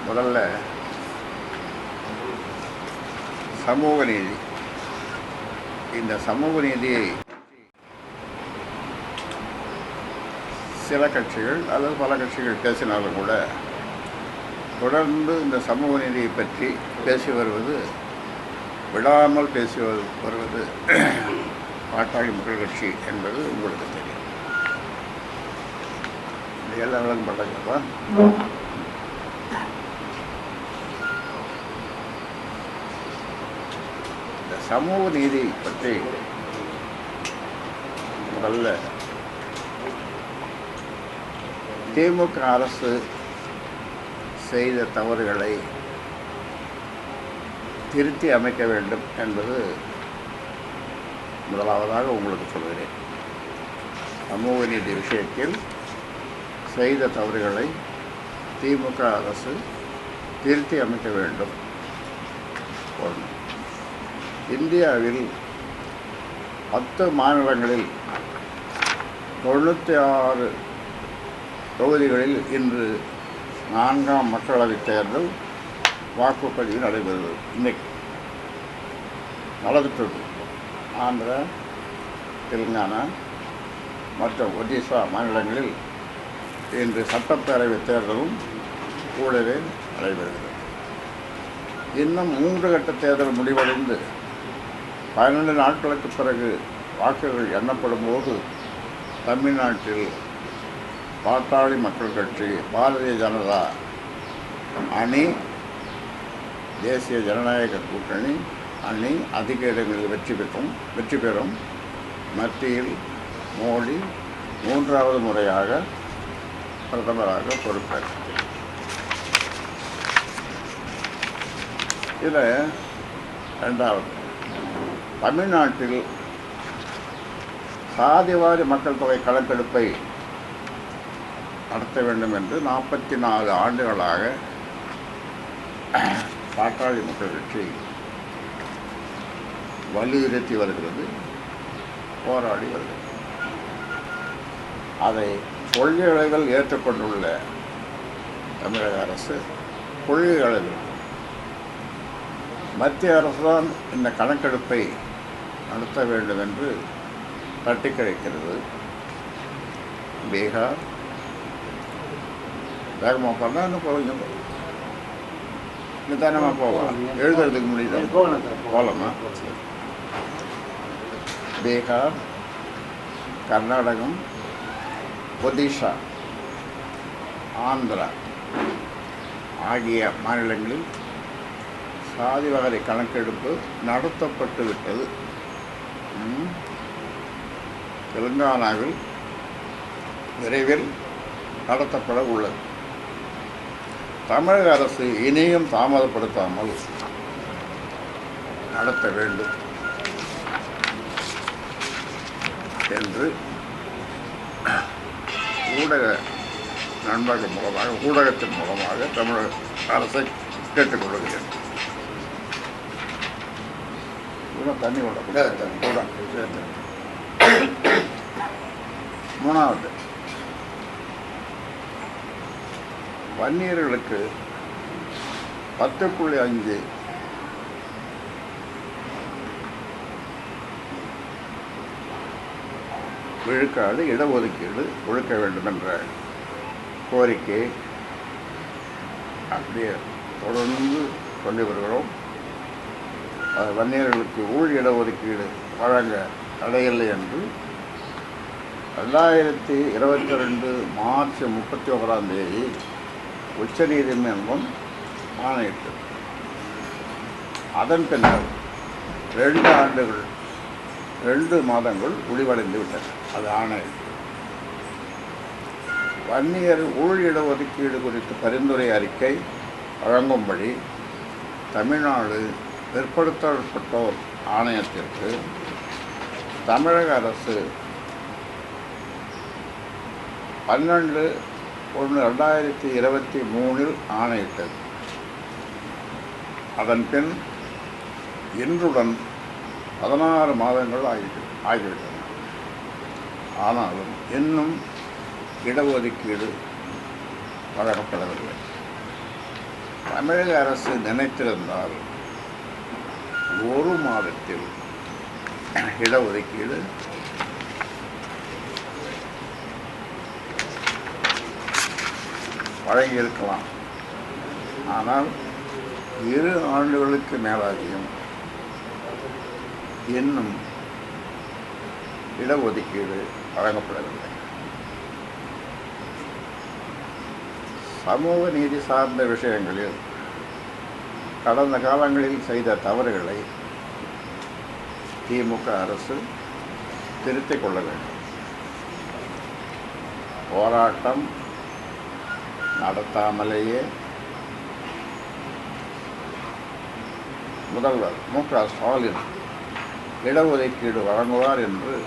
முதல்ல சமூக நீதி. இந்த சமூக நீதியை சில கட்சிகள் அல்லது பல கட்சிகள் பேசினாலும் கூட தொடர்ந்து இந்த சமூக நீதியை பற்றி பேசி வருவது, விடாமல் பேசி வருவது பாட்டாளி மக்கள் கட்சி என்பது உங்களுக்கு தெரியும். இது எல்லாம் விளக்கம் பட்டாங்கப்பா. இந்த சமூக நீதி பற்றி முதல்ல திமுக அரசு செய்த தவறுகளை திருத்தி அமைக்க வேண்டும் என்பது முதலாவதாக உங்களுக்கு சொல்கிறேன். சமூக நீதி விஷயத்தில் செய்த தவறுகளை திமுக அரசு திருத்தி அமைக்க வேண்டும். இந்தியாவில் 10 மாநிலங்களில் 96 தொகுதிகளில் இன்று 4ஆம் மக்களவைத் தேர்தல் வாக்குப்பதிவு நடைபெறுகிறது. இன்னைக்கு நடந்துட்டு ஆந்திரா, தெலுங்கானா மற்றும் ஒடிசா மாநிலங்களில் இன்று சட்டப்பேரவைத் தேர்தலும் கூடவே நடைபெறுகிறது. இன்னும் 3 கட்ட தேர்தல் முடிவடைந்து 12 நாட்களுக்கு பிறகு வாக்குகள் எண்ணப்படும் போது தமிழ்நாட்டில் பாட்டாளி மக்கள் கட்சி, பாரதிய ஜனதா அணி, தேசிய ஜனநாயக கூட்டணி அணி அதிக இடங்களில் வெற்றி பெறும். மத்தியில் மோடி 3வது முறையாக பிரதமராக பொறுப்பேற்றார். இதில் 2வது, தமிழ்நாட்டில் சாதிவாரி மக்கள் தொகை கணக்கெடுப்பை நடத்த வேண்டும் என்று 44 ஆண்டுகளாக பாட்டாளி மக்கள் கட்சி வலியுறுத்தி வருகிறது, போராடி வருகிறது. அதை கொள்கை அளவில் ஏற்றுக்கொண்டுள்ள தமிழக அரசு கொள்கை அளவில் மத்திய அரசு தான் இந்த கணக்கெடுப்பை நடத்த வேண்டும் என்று தட்டி கழிக்கிறது. பீகார் வேகமாக போனால் இன்னும் போவீங்க, நிதானமாக போகலாம், எழுதுறதுக்கு முடியுது போகலாமா? பீகார், கர்நாடகம், ஒடிஷா, ஆந்திரா ஆகிய மாநிலங்களில் சாதிவாரி கணக்கெடுப்பு நடத்தப்பட்டு விட்டது. தெலுங்கானாவில் விரைவில் நடத்தப்பட உள்ளது. தமிழக அரசு இனியும் தாமதப்படுத்தாமல் நடத்த வேண்டும் என்று ஊடக நண்பர்கள் மூலமாக, ஊடகத்தின் மூலமாக தமிழக அரசை கேட்டுக்கொள்கிறேன். தண்ணி கூட. 3வது, வன்னியர்களுக்கு 10.5 விழுக்காடு இடஒதுக்கீடு கொடுக்க வேண்டும் என்ற கோரிக்கை அப்படியே தொடர்ந்து சொல்லி வருகிறோம். வன்னியர்களுக்கு இடஒதுக்கீடு வழங்க தடையில்லை என்று 2022 மார்ச் 31ஆம் தேதி உச்சநீதிமன்றம் ஆணையிட்டது. அதன் பின்னர் 2 மாதங்கள் முடிவடைந்து விட்டது. அது ஆணையிட்டு வன்னியர் இடஒதுக்கீடு குறித்து பரிந்துரை அறிக்கை வழங்கும்படி தமிழ்நாடு பிற்படுத்தப்பட்டோர் ஆணையத்திற்கு தமிழக அரசு 12/1/2023 ஆணையிட்டது. அதன் பின் இன்றுடன் 16 மாதங்கள் ஆகிவிட்டன. ஆனாலும் இன்னும் இடஒதுக்கீடு வழங்கப்படவில்லை. தமிழக அரசு நினைத்திருந்தால் ஒரு மாதத்தில் இடஒதுக்கீடு வழங்கியிருக்கலாம். ஆனால் 2 ஆண்டுகளுக்கு மேலாகியும் இன்னும் இடஒதுக்கீடு வழங்கப்படவில்லை. சமூக நீதி சார்ந்த விஷயங்களில் கடந்த காலங்களில் செய்த தவறுகளை திமுக அரசு திருத்திக் கொள்ள வேண்டும். போராட்டம் நடத்தாமலேயே முதல்வர் மு.க. ஸ்டாலின் இடஒதுக்கீடு வழங்குவார் என்று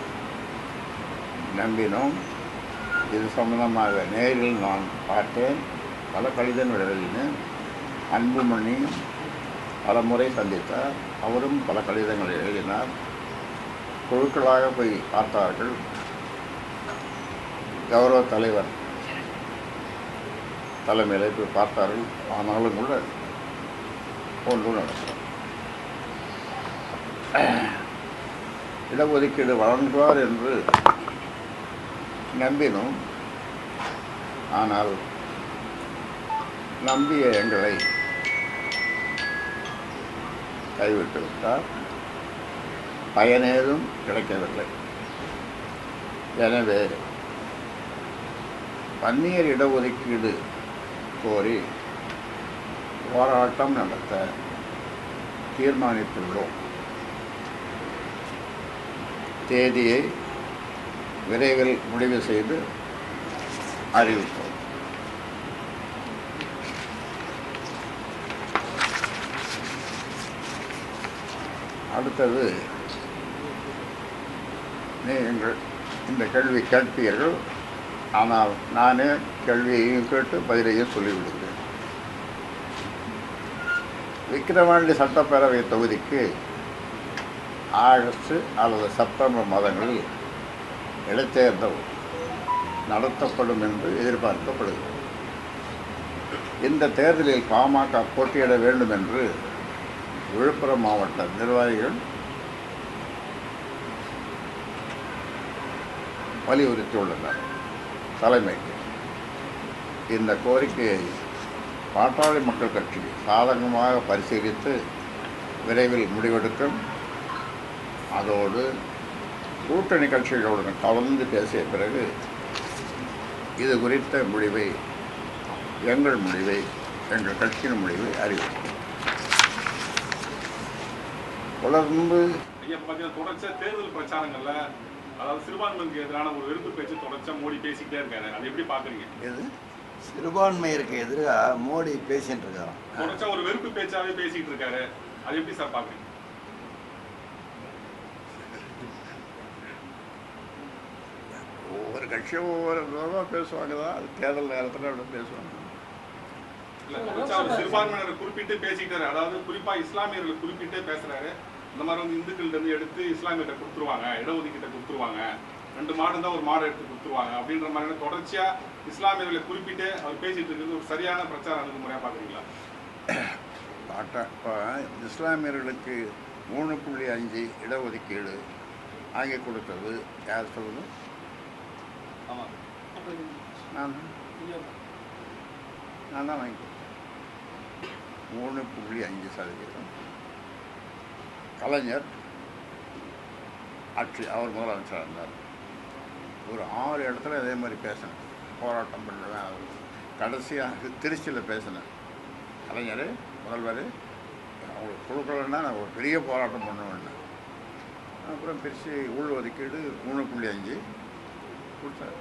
நம்பினோம். இது சம்பந்தமாக நேரில் நான் பார்த்தேன், பல கடிதங்கள் எழுதினேன். அன்புமணி பல முறை சந்தித்தார், அவரும் பல கடிதங்களை எழுதினார். குழுக்களாக போய் பார்த்தார்கள். கௌரவ தலைவர் தலைமையில் போய் பார்த்தார்கள். ஆனாலும் கூட ஒன்றும் நடக்கும். இடஒதுக்கீடு வழங்குவார் என்று நம்பினோம். ஆனால் நம்பிய எங்களை கைவிட்டு விட்டார். பயனேதும் கிடைக்கவில்லை. எனவே வன்னியர் இடஒதுக்கீடு கோரி போராட்டம் நடத்த தீர்மானித்துள்ளோம். தேதியை விரைவில் முடிவு செய்து அறிவிப்போம். அடுத்தது, நீங்கள் இந்த கேள்வி கேட்பீர்கள். ஆனால் நானே கேள்வியையும் கேட்டு பதிலையும் சொல்லிவிடுகிறேன். விக்கிரவாண்டி சட்டப்பேரவை தொகுதிக்கு ஆகஸ்ட் அல்லது செப்டம்பர் மாதங்களில் இடைத்தேர்தல் நடத்தப்படும் என்று எதிர்பார்க்கப்படுகிறது. இந்த தேர்தலில் பாமக போட்டியிட வேண்டும் என்று விழுப்புரம் மாவட்ட நிர்வாகிகள் வலியுறுத்தியுள்ளனர் தலைமைக்கு. இந்த கோரிக்கையை பாட்டாளி மக்கள் கட்சி சாதகமாக பரிசீலித்து விரைவில் முடிவெடுக்கும். அதோடு கூட்டணி கட்சிகளுடன் கலந்து பேசிய பிறகு இது குறித்த முடிவை, எங்கள் கட்சியின் முடிவை அறிவிக்கும். தொடர்ந்து தொடர்ச்சியாக தேர்தல் பிரச்சாரங்கள்ல, அதாவது சிறுபான்மைக்கு எதிரான ஒரு வெறுப்பு பேச்சு தொடர்ச்சியாக மோடி பேசிக்கிட்டே இருக்காரு. அதை எப்படி பார்க்குறீங்க? எது சிறுபான்மையிற்கு எதிராக மோடி பேசிட்டு இருக்காரு? தொடர்ச்சியாக ஒரு வெறுப்பு பேச்சாவே பேசிக்கிட்டு இருக்காரு. அதை எப்படி சார் பார்க்குறீங்க? ஒவ்வொரு கட்சியும் ஒவ்வொரு விதமாக பேசுவாங்க தான். அது தேர்தல் நேரத்தில் அப்படி பேசுவாங்க. சிறுபான்மையினரை குறிப்பிட்டு பேசிக்கிட்டாரு. அதாவது குறிப்பா இஸ்லாமியர்களை குறிப்பிட்டே பேசுறாரு. இந்த மாதிரி வந்து இந்துக்கள்ட்ட இருந்து எடுத்து இஸ்லாமியர்கிட்ட கொடுத்துருவாங்க, இடஒதுக்கீட்டை கொடுத்துருவாங்க, 2 மாடு இருந்தால் ஒரு மாடு எடுத்து கொடுத்துருவாங்க அப்படின்ற மாதிரி தொடர்ச்சியா இஸ்லாமியர்களை குறிப்பிட்டு அவர் பேசிட்டு இருக்கிறது ஒரு சரியான பிரச்சார அணுகுமுறையாக பார்க்குறீங்களா? இப்போ இஸ்லாமியர்களுக்கு 3.5 இடஒதுக்கீடு வாங்கி கொடுத்தது யார் சொல்லுது? ஆமாம், நான் தான் வாங்கி கொடுத்தேன். 3.5%. கலைஞர் ஆட்சி, அவர் முதலமைச்சராக இருந்தார். ஒரு 6 இடத்துல இதே மாதிரி பேசினேன், போராட்டம் பண்ணுவேன். அவர் கடைசியாக திருச்சியில் பேசினேன். கலைஞர் முதல்வர் அவங்களுக்கு கொடுக்கலன்னா நான் ஒரு பெரிய போராட்டம் பண்ணுவேன். அப்புறம் பிரித்து உள்ஒதுக்கீடு 3.5 கொடுத்தாரு.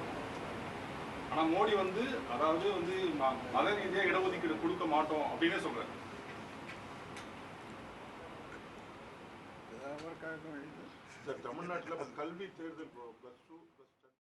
ஆனால் மோடி வந்து அதாவது வந்து மத ரீதியாக இடஒதுக்கீடு கொடுக்க மாட்டோம் அப்படின்னு சொல்கிறார். தமிழ்நாட்டில் கல்வி தேர்தல் +2